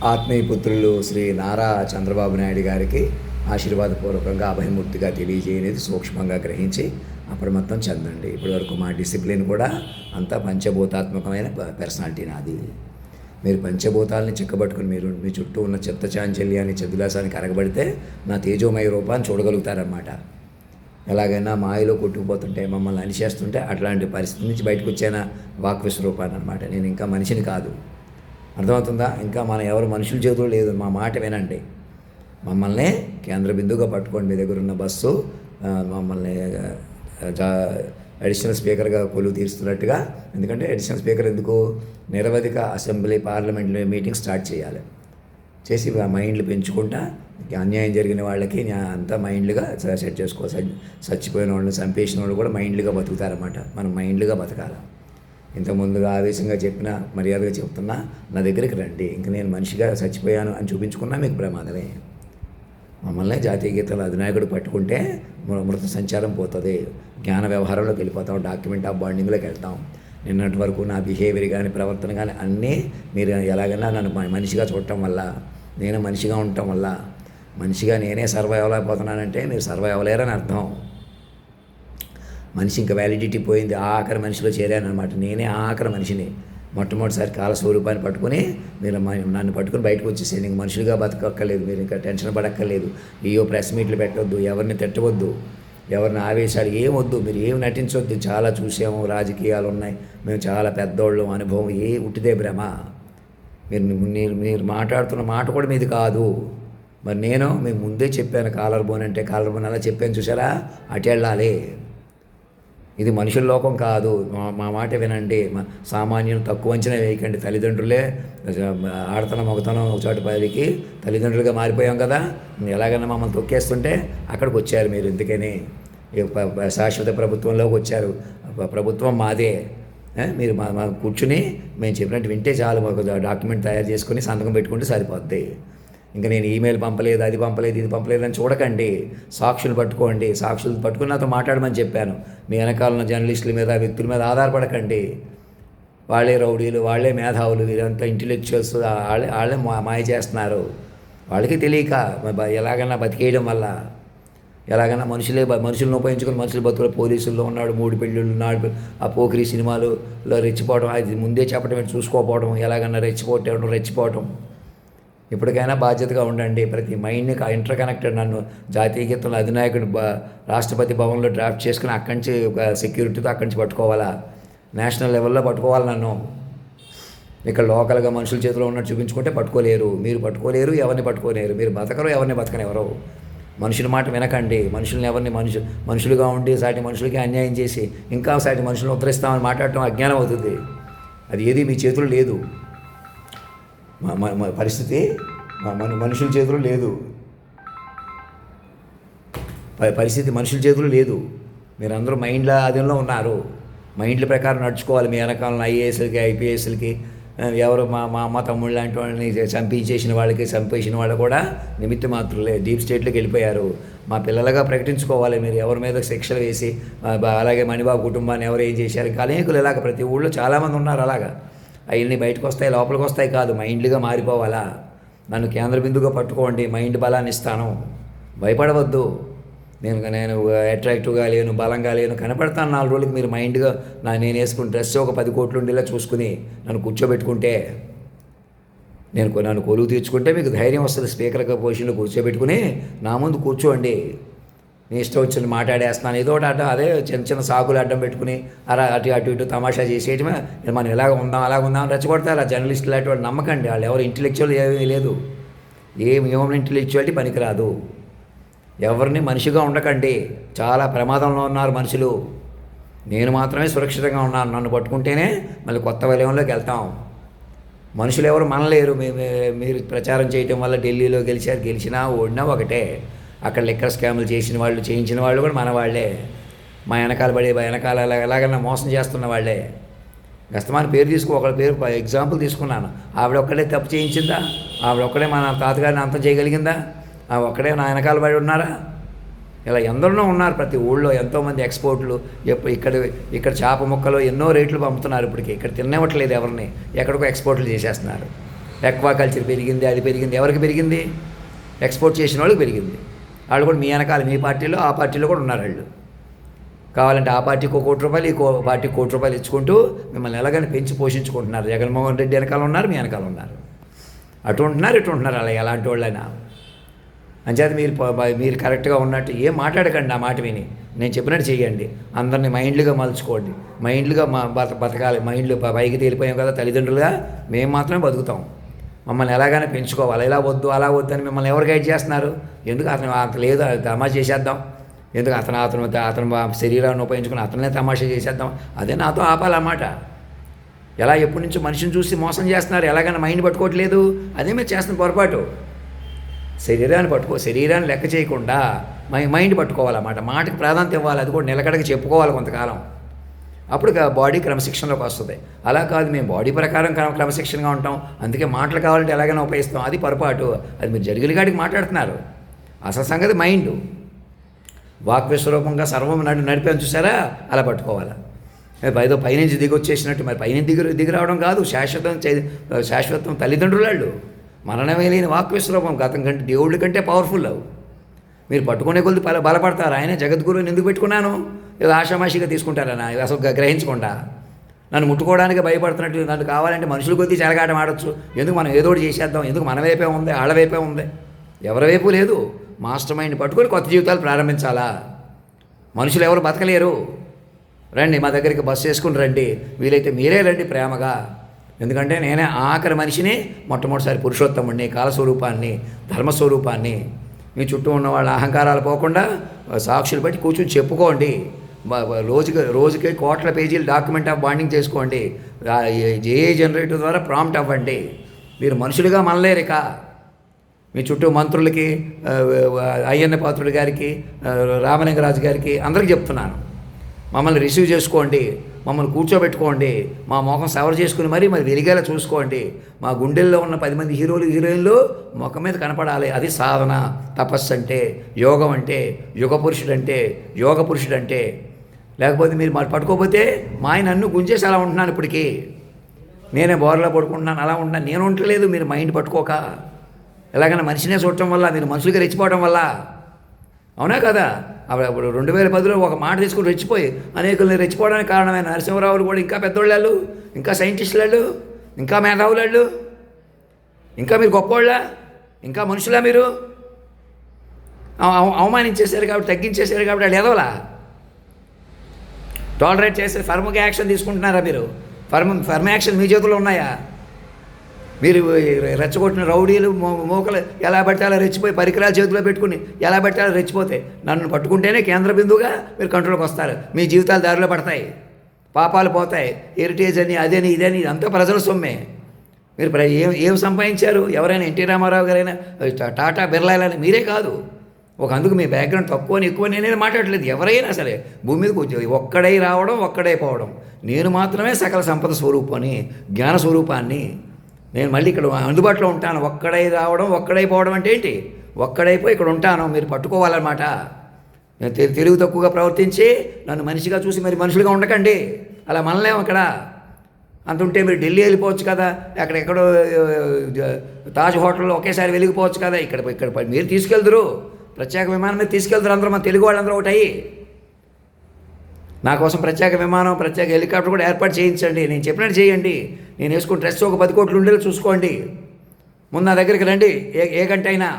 ఆత్మీయ పుత్రులు శ్రీ నారా చంద్రబాబు నాయుడు గారికి ఆశీర్వాదపూర్వకంగా అభయమూర్తిగా తెలియజేయనేది సూక్ష్మంగా గ్రహించి అప్రమత్తం చెందండి. ఇప్పటివరకు మా డిసిప్లిన్ కూడా అంతా పంచభూతాత్మకమైన పర్సనాలిటీ నాది. మీరు పంచభూతాలని చిక్కబట్టుకుని మీరు మీ చుట్టూ ఉన్న చిత్త చాంచల్యాన్ని చదులాసాన్ని కరగబడితే నా తేజోమయ రూపాన్ని చూడగలుగుతారన్నమాట. ఎలాగైనా మాయలో కొట్టుకుపోతుంటే మమ్మల్ని అనిచేస్తుంటే అట్లాంటి పరిస్థితి నుంచి బయటకు వచ్చాన వాక్ విశ్వరూపాన్ని అనమాట. నేను ఇంకా మనిషిని కాదు, అర్థమవుతుందా? ఇంకా మనం ఎవరు మనుషుల చేతులు లేదు. మా మాట వినండి. మమ్మల్ని కేంద్ర బిందువుగా పట్టుకోండి. మీ దగ్గర ఉన్న బస్సు మమ్మల్ని అడిషనల్ స్పీకర్గా కొలువు తీరుస్తున్నట్టుగా. ఎందుకంటే అడిషనల్ స్పీకర్ ఎందుకు? నిరవధిక అసెంబ్లీ పార్లమెంట్ మీటింగ్ స్టార్ట్ చేయాలి. చేసి మైండ్లు పెంచుకుంటా అన్యాయం జరిగిన వాళ్ళకి అంతా మైండ్లుగా సెట్ చేసుకో. చచ్చిపోయిన వాళ్ళు చంపేసిన వాళ్ళు కూడా మైండ్లుగా బతుకుతారన్నమాట. మనం మైండ్లుగా బతకాలి. ఇంతకుముందుగా ఆవేశంగా చెప్పినా మర్యాదగా చెప్తున్నా నా దగ్గరికి రండి. ఇంక నేను మనిషిగా చచ్చిపోయాను అని చూపించుకున్నా మీకు ప్రమాదమే. మమ్మల్ని జాతీయ గీతాల అధినాయకుడు పట్టుకుంటే మృత సంచారం పోతుంది. జ్ఞాన వ్యవహారంలోకి వెళ్ళిపోతాం. డాక్యుమెంట్ ఆఫ్ బాండింగ్లోకి వెళ్తాం. నిన్నటి వరకు నా బిహేవియర్ కానీ ప్రవర్తన కానీ అన్నీ మీరు ఎలాగైనా నన్ను మనిషిగా చూడటం వల్ల, నేను మనిషిగా ఉండటం వల్ల, మనిషిగా నేనే సర్వైవ్ అవ్వలేకపోతున్నానంటే మీరు సర్వైవ్ అవ్వలేరని అర్థం. మనిషి ఇంకా వ్యాలిడిటీ పోయింది. ఆఖరి మనిషిలో చేరాను అనమాట. నేనే ఆఖరి మనిషిని. మొట్టమొదటిసారి కాలస్వరూపాన్ని పట్టుకుని మీరు నన్ను పట్టుకుని బయటకు వచ్చేసి ఇంక మనుషులుగా బతకక్కర్లేదు. మీరు ఇంకా టెన్షన్ పడక్కర్లేదు. ఏయో ప్రెస్ మీట్లు పెట్టవద్దు, ఎవరిని తిట్టవద్దు, ఎవరిని ఆవేశాలు ఏమొద్దు, మీరు ఏమి నటించవద్దు. చాలా చూసాము, రాజకీయాలు ఉన్నాయి, మేము చాలా పెద్దోళ్ళు, అనుభవం ఉట్టిదే భ్రమ. మీరు మాట్లాడుతున్న మాట కూడా మీది కాదు. మరి నేను మేము ముందే చెప్పాను కాలర్ బోన్ అంటే కాలర్ బోన్ అలా చెప్పాను, చూసారా? అటు వెళ్ళాలి. ఇది మనుషుల లోకం కాదు. మా మాట వినండి. సామాన్యులు తక్కువ అంచనా వేయకండి. తల్లిదండ్రులే ఆడతనం మొగతనం ఒక చోట పదికి తల్లిదండ్రులుగా మారిపోయాం కదా. ఎలాగైనా మమ్మల్ని తొక్కేస్తుంటే అక్కడికి వచ్చారు మీరు. ఎందుకని శాశ్వత ప్రభుత్వంలోకి వచ్చారు. ప్రభుత్వం మాదే. మీరు మా కూర్చుని మేము చెప్పినట్టు వింటే చాలు. మాకు డాక్యుమెంట్ తయారు చేసుకుని సంతకం పెట్టుకుంటే సరిపోద్ది. ఇంకా నేను ఈమెయిల్ పంపలేదు, అది పంపలేదు, ఇది పంపలేదు అని చూడకండి. సాక్షులు పట్టుకోండి. సాక్షులు పట్టుకుని నాతో మాట్లాడమని చెప్పాను. మీ వెనకాలన్న జర్నలిస్టుల మీద, వ్యక్తుల మీద ఆధారపడకండి. వాళ్ళే రౌడీలు, వాళ్ళే మేధావులు, వీరంతా ఇంటెలెక్చువల్స్, వాళ్ళే మాయ చేస్తున్నారు. వాళ్ళకి తెలియక ఎలాగైనా బతికేయడం వల్ల, ఎలాగైనా మనుషులను ఉపయోగించుకుని మనుషులు బతుకులు. పోలీసుల్లో ఉన్నాడు, 3 పెళ్ళిళ్ళు ఉన్నాడు, ఆ పోకిరి సినిమాలలో రెచ్చిపోవడం, అది ముందే చెప్పడం చూసుకోకపోవడం, ఎలాగైనా రెచ్చిపోవటం. ఇప్పటికైనా బాధ్యతగా ఉండండి. ప్రతి మైండ్ని ఇంటర్ కనెక్టెడ్. నన్ను జాతీయ గీతంలో అధినాయకుడు రాష్ట్రపతి భవన్లో డ్రాఫ్ట్ చేసుకుని అక్కడి నుంచి సెక్యూరిటీతో అక్కడి నుంచి పట్టుకోవాలా, నేషనల్ లెవెల్లో పట్టుకోవాలి నన్ను. ఇక్కడ లోకల్గా మనుషుల చేతిలో ఉన్నట్టు చూపించుకుంటే పట్టుకోలేరు. మీరు పట్టుకోలేరు, ఎవరిని పట్టుకోలేరు. మీరు బతకరు, ఎవరిని బతకనివ్వరు. మనుషుల మాట వినకండి. మనుషుల్ని ఎవరిని మనుషులుగా ఉండి సాటి మనుషులకి అన్యాయం చేసి ఇంకా సాటి మనుషులను ఉద్ధరిస్తామని మాట్లాడటం అజ్ఞానం అవుతుంది. అది ఏది మీ చేతుల్లో లేదు. పరిస్థితి మనుషుల చేతులు లేదు. పరిస్థితి మనుషుల చేతులు లేదు. మీరందరూ మైండ్ల ఆధీనంలో ఉన్నారు. మైండ్ల ప్రకారం నడుచుకోవాలి. మీ వెనకాలను ఐఏఎస్లకి, ఐపీఎస్లకి, ఎవరు మా అమ్మ తమ్ముళ్ళు లాంటి వాళ్ళని చంపేసిన వాళ్ళు కూడా నిమిత్త మాత్రులే. డీప్ స్టేట్లోకి వెళ్ళిపోయారు. మా పిల్లలుగా ప్రకటించుకోవాలి. మీరు ఎవరి మీద శిక్షలు వేసి, అలాగే మణిబాబు కుటుంబాన్ని ఎవరు ఏం చేశారు, అనేకులు ఇలాగ ప్రతి ఊళ్ళో చాలామంది ఉన్నారు. అలాగా అవన్నీ బయటకు వస్తాయి, లోపలికి వస్తాయి కాదు. మైండ్లుగా మారిపోవాలా. నన్ను కేంద్ర బిందువుగా పట్టుకోండి. మైండ్ బలాన్ని ఇస్తాను. భయపడవద్దు. నేను అట్రాక్టివ్గా లేను, బలంగా లేను, కనపడతాను 4 రోజులకి. మీరు మైండ్గా నేను వేసుకుని డ్రెస్ ఒక 10 కోట్లు ఉండేలా చూసుకుని నన్ను కూర్చోబెట్టుకుంటే, నన్ను కొలువు తీర్చుకుంటే మీకు ధైర్యం వస్తుంది. స్పీకర్గా పొజిషన్లో కూర్చోబెట్టుకుని నా ముందు కూర్చోండి. నీ ఇష్టం వచ్చిన మాట్లాడేస్తున్నాను. ఏదో ఒకటి అడ్డం, అదే చిన్న సాకులు అడ్డం పెట్టుకుని అటు తమాషా చేసేయటమే. మనం అలాగ ఉందాం రెచ్చగొడతారు. ఆ జర్నలిస్టులు లాంటి వాళ్ళు నమ్మకండి. వాళ్ళు ఎవరు ఇంటెలెక్చువల్ ఏమీ లేదు. ఏమేమి ఇంటెలెక్చువాలిటీ పనికిరాదు. ఎవరిని మనిషిగా ఉండకండి. చాలా ప్రమాదంలో ఉన్నారు మనుషులు. నేను మాత్రమే సురక్షితంగా ఉన్నాను. నన్ను పట్టుకుంటేనే మళ్ళీ కొత్త వలయంలోకి వెళ్తాం. మనుషులు ఎవరు మనలేరు. మీరు ప్రచారం చేయటం వల్ల ఢిల్లీలో గెలిచినా ఓడినా ఒకటే. అక్కడ లిక్కర్ స్కాములు చేయించిన వాళ్ళు కూడా మన వాళ్ళే. మా వెనకాల ఎలాగైనా మోసం చేస్తున్న వాళ్ళే. గస్తమాని పేరు ఒకళ్ళ పేరు ఎగ్జాంపుల్ తీసుకున్నాను. ఆవిడ ఒక్కడే తప్పు చేయించిందా? ఆవిడ ఒక్కడే మన తాతగారిని అంతం చేయగలిగిందా? ఒక్కడే నా వెనకాల పడి ఉన్నారా? ఇలా ఎందరినో ఉన్నారు. ప్రతి ఊళ్ళో ఎంతోమంది ఎక్స్పోర్ట్లు. ఇక్కడ చేప ముక్కలు ఎన్నో రేట్లు పంపుతున్నారు. ఇప్పటికి ఇక్కడ తినేవట్లేదు ఎవరిని. ఎక్కడికో ఎక్స్పోర్ట్లు చేసేస్తున్నారు. ఎక్వాకల్చర్ పెరిగింది, అది పెరిగింది. ఎవరికి పెరిగింది? ఎక్స్పోర్ట్ చేసిన వాళ్ళకి పెరిగింది. వాళ్ళు కూడా మీ వెనకాల, మీ పార్టీలో ఆ పార్టీలో కూడా ఉన్నారు వాళ్ళు. కావాలంటే ఆ పార్టీకి ₹1 కోటి, ఈ పార్టీకి ₹1 కోటి ఇచ్చుకుంటూ మిమ్మల్ని ఎలాగని పెంచి పోషించుకుంటున్నారు. జగన్మోహన్ రెడ్డి వెనకాల ఉన్నారు, మీ వెనకాల ఉన్నారు. అటు ఉంటున్నారు, ఇటు ఉంటున్నారు. అలా ఎలాంటి వాళ్ళైనా అంచేత మీరు కరెక్ట్గా ఉన్నట్టు ఏం మాట్లాడకండి. ఆ మాట విని నేను చెప్పినట్టు చేయండి. అందరినీ మైండ్లుగా మలుచుకోండి. మైండ్లుగా బతకాలి. మైండ్లు పైకి తేలిపోయాం కదా తల్లిదండ్రులుగా, మేము మాత్రమే బతుకుతాం. మమ్మల్ని ఎలాగైనా పెంచుకోవాలి. ఇలా వద్దు, అలా వద్దు అని మిమ్మల్ని ఎవరు గైడ్ చేస్తున్నారు? ఎందుకు అతను అంత లేదు, తమాషా చేసేద్దాం. ఎందుకు అతను శరీరాన్ని ఉపయోగించుకుని అతనే తమాషా చేసేద్దాం. అదే నాతో ఆపాలన్నమాట. ఎలా ఎప్పటి నుంచో మనిషిని చూసి మోసం చేస్తున్నారు. ఎలాగైనా మైండ్ పట్టుకోవట్లేదు. అదే మీరు చేస్తున్న పొరపాటు. శరీరాన్ని లెక్క చేయకుండా మైండ్ పట్టుకోవాలన్నమాట. మాటకి ప్రాధాన్యత ఇవ్వాలి. అది కూడా నిలకడగా చెప్పుకోవాలి కొంతకాలం. అప్పుడు బాడీ క్రమశిక్షణలోకి వస్తుంది. అలా కాదు, మేము బాడీ ప్రకారం క్రమశిక్షణగా ఉంటాం, అందుకే మాటలు కావాలంటే ఎలాగైనా ఉపయోగిస్తాం. అది పొరపాటు. అది మీరు జరిగిలిగాడికి మాట్లాడుతున్నారు. అసలు సంగతి మైండ్. వాక్ విశ్వరూపంగా సర్వం నడిపాను చూసారా, అలా పట్టుకోవాలి. ఏదో పైనుంచి దిగి వచ్చేసినట్టు. మరి పైనుంచి దిగి రావడం కాదు, శాశ్వతం తల్లిదండ్రులు వాళ్ళు. మరణమే లేని వాక్ విశ్వరూపం. గతం కంటే దేవుళ్ళ కంటే పవర్ఫుల్ అవు. మీరు పట్టుకునే కొద్ది బలపడతారు. ఆయన జగద్గురువుని ఎందుకు పెట్టుకున్నాను? ఏదో ఆషామాషిగా తీసుకుంటారన్నా, అసలు గ్రహించకుండా. నన్ను ముట్టుకోవడానికి భయపడుతున్నట్టు. నన్ను కావాలంటే మనుషుల కొద్దీ చెలగాటం ఆడొచ్చు. ఎందుకు మనం ఏదో ఒకటి చేసేద్దాం? ఎందుకు మన వైపే ఉంది, వాళ్ళ వైపే ఉంది, ఎవరి వైపు లేదు. మాస్టర్ మైండ్ పట్టుకొని కొత్త జీవితాలు ప్రారంభించాలా? మనుషులు ఎవరు బతకలేరు. రండి, మా దగ్గరికి బస్సు చేసుకుని రండి. వీలైతే మీరే రండి ప్రేమగా. ఎందుకంటే నేనే ఆఖరి మనిషిని, మొట్టమొదటిసారి పురుషోత్తముడిని, కాలస్వరూపాన్ని, ధర్మస్వరూపాన్ని. మీ చుట్టూ ఉన్న వాళ్ళ అహంకారాలు పోకుండా సాక్షులు బట్టి కూర్చొని చెప్పుకోండి. రోజుకి కోట్ల పేజీలు డాక్యుమెంట్ ఆఫ్ బాండింగ్ చేసుకోండి. జేఏ జనరేటర్ ద్వారా ప్రాంప్ట్ అవ్వండి. మీరు మనుషులుగా మనలేరిక. మీ చుట్టూ మంత్రులకి, అయ్యన్న పాత్రుడి గారికి, రామలింగరాజు గారికి అందరికీ చెప్తున్నాను, మమ్మల్ని రిసీవ్ చేసుకోండి, మమ్మల్ని కూర్చోబెట్టుకోండి, మా మొఖం సవర్ చేసుకుని మరి వెలిగేలా చూసుకోండి. మా గుండెల్లో ఉన్న 10 మంది హీరోయిన్లు ముఖం మీద కనపడాలి. అది సాధన, తపస్సు అంటే, యోగం అంటే, యోగ పురుషుడంటే. లేకపోతే మీరు మరి పట్టుకోకపోతే మా ఆయన నన్ను గుంజేసి అలా ఉంటున్నాను. ఇప్పటికీ నేనే బోర్లో పడుకుంటున్నాను, అలా ఉంటున్నాను. నేను ఉండలేదు, మీరు మైండ్ పట్టుకోక. ఎలాగైనా మనిషినే చూడటం వల్ల, మీరు మనుషులుగా రెచ్చిపోవడం వల్ల. అవునా కదా? అప్పుడు 2010లో ఒక మాట తీసుకుని రెచ్చిపోయి అనేకుల్ని రెచ్చిపోవడానికి కారణమైన నరసింహరావులు కూడా ఇంకా పెద్దోళ్ళు, ఇంకా సైంటిస్టులు, ఇంకా మేధావులు, ఇంకా మీరు గొప్పవాళ్ళ, ఇంకా మనుషులా? మీరు అవమానించేశారు కాబట్టి, తగ్గించేశారు కాబట్టి వాళ్ళు ఎదవలా? టాలరేట్ చేసి ఫర్మ్గా యాక్షన్ తీసుకుంటున్నారా మీరు? ఫర్మ్ యాక్షన్ మీ చేతుల్లో ఉన్నాయా? మీరు రెచ్చగొట్టిన రౌడీలు మోకలు ఎలా పడితే అలా రెచ్చిపోయి, పరికరాలు చేతిలో పెట్టుకుని ఎలా పడితే అలా రెచ్చిపోతే, నన్ను పట్టుకుంటేనే కేంద్ర బిందువుగా మీరు కంట్రోల్కి వస్తారు. మీ జీవితాలు దారిలో పడతాయి, పాపాలు పోతాయి. హెరిటేజ్ అని, అదని, ఇదని, అంతా ప్రజల సొమ్మే. మీరు ఏం సంపాదించారు? ఎవరైనా ఎన్టీ రామారావు గారైనా, టాటా బిర్లాలని మీరే కాదు. అందుకు మీ బ్యాక్గ్రౌండ్ తక్కువ అని ఎక్కువ నేనే మాట్లాడలేదు. ఎవరైనా సరే భూమి మీదకి వచ్చేది ఒక్కడై రావడం, ఒక్కడై పోవడం. నేను మాత్రమే సకల సంపద స్వరూపాన్ని, జ్ఞాన స్వరూపాన్ని. నేను మళ్ళీ ఇక్కడ అందుబాటులో ఉంటాను. ఒక్కడై రావడం, ఒక్కడై పోవడం అంటే ఏంటి? ఒక్కడైపోయి ఇక్కడ ఉంటాను. మీరు పట్టుకోవాలన్నమాట. తెలివి తక్కువగా ప్రవర్తించి నన్ను మనిషిగా చూసి మరి మనుషులుగా ఉండకండి. అలా మనలేము అక్కడ. అంతుంటే మీరు ఢిల్లీ వెళ్ళిపోవచ్చు కదా, ఎక్కడెక్కడో తాజ్ హోటల్లో ఒకేసారి వెలిగిపోవచ్చు కదా. ఇక్కడ మీరు తీసుకెళ్దురు, ప్రత్యేక విమానం మీద తీసుకెళ్తారు. అందరూ మన తెలుగు వాళ్ళందరూ ఒకటి. నా కోసం ప్రత్యేక విమానం, ప్రత్యేక హెలికాప్టర్ కూడా ఏర్పాటు చేయించండి. నేను చెప్పినట్టు చేయండి. నేను వేసుకున్న డ్రెస్ ఒక 10 కోట్లు ఉండేలా చూసుకోండి. ముందు నా దగ్గరికి రండి, ఏ గంట అయినా.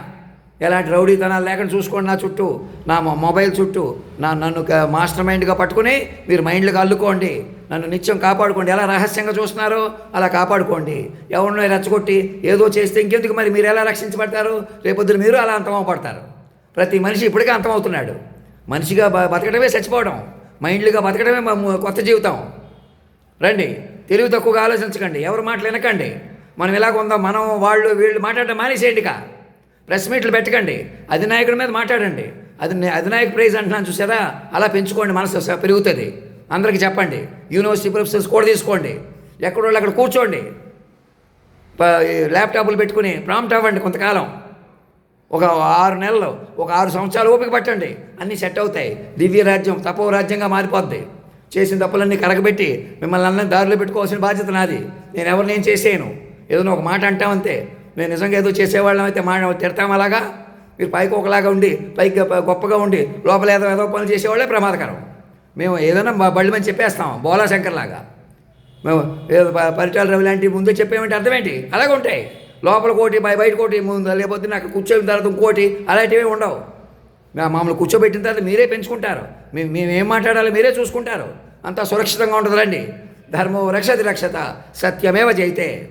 ఎలాంటి రౌడీతనాలు లేకుండా చూసుకోండి. నా చుట్టూ, నా మొబైల్ చుట్టూ నన్ను మాస్టర్ మైండ్గా పట్టుకుని మీరు మైండ్లుగా అల్లుకోండి. నన్ను నిత్యం కాపాడుకోండి. ఎలా రహస్యంగా చూస్తున్నారో అలా కాపాడుకోండి. ఎవరినో రెచ్చగొట్టి ఏదో చేస్తే ఇంకెందుకు మరి మీరు ఎలా రక్షించబడతారు? రేపొద్దున మీరు అలా అంతమవపడతారు. ప్రతి మనిషి ఇప్పటికే అంతమవుతున్నాడు. మనిషిగా బతకడమే చచ్చిపోవడం, మైండ్లుగా బతకడమే కొత్త జీవితం. రండి, తెలివి తక్కువగా ఆలోచించకండి, ఎవరు మాటలు వినకండి. మనం ఇలాగ ఉందాం, మనం వాళ్ళు వీళ్ళు మాట్లాడటం మానేసేయండిక. ప్రెస్ మీట్లు పెట్టకండి, అధినాయకుడి మీద మాట్లాడండి. అధినాయక ప్రైజ్ అంటున్నాను చూసారా, అలా పెంచుకోండి. మనసు పెరుగుతుంది. అందరికీ చెప్పండి. యూనివర్సిటీ ప్రొఫెసర్స్ కూడా తీసుకోండి. ఎక్కడోళ్ళు అక్కడ కూర్చోండి. ల్యాప్టాప్లు పెట్టుకుని ప్రాంప్ట్ అవ్వండి. కొంతకాలం, ఒక 6 నెలలు, ఒక 6 సంవత్సరాలు ఓపిక పట్టండి. అన్నీ సెట్ అవుతాయి. దివ్య రాజ్యం తపో రాజ్యంగా మారిపోద్ది. చేసిన తప్పులన్నీ కరగబెట్టి మిమ్మల్ని అన్నీ దారిలో పెట్టుకోవాల్సిన బాధ్యత నాది. నేను ఎవరిని ఏం చేసేయను. ఏదైనా ఒక మాట అంటాం అంతే. మేము నిజంగా ఏదో చేసేవాళ్ళం అయితే తిడతాం అలాగా. మీరు పైకి ఒకలాగా ఉండి పైకి గొప్పగా ఉండి లోపల ఏదో పనులు చేసేవాళ్ళే ప్రమాదకరం. మేము ఏదైనా బళ్ళు మంది చెప్పేస్తాం బోలా శంకర్లాగా. మేము ఏదో పరిటాల రవి లాంటి ముందే చెప్పేమంటే అర్థమేంటి? అలాగే ఉంటాయి. లోపల కోటి బయట కోటి ముందు, లేకపోతే నాకు కూర్చోయిన తర్వాత ఇంకోటి అలాంటివి ఉండవు. మామూలు కూర్చోబెట్టిన తర్వాత మీరే పెంచుకుంటారు. మేము ఏం మాట్లాడాలో మీరే చూసుకుంటారు. అంతా సురక్షితంగా ఉంటుందండి. ధర్మో రక్షతి రక్షత సత్యమేవ జయితే.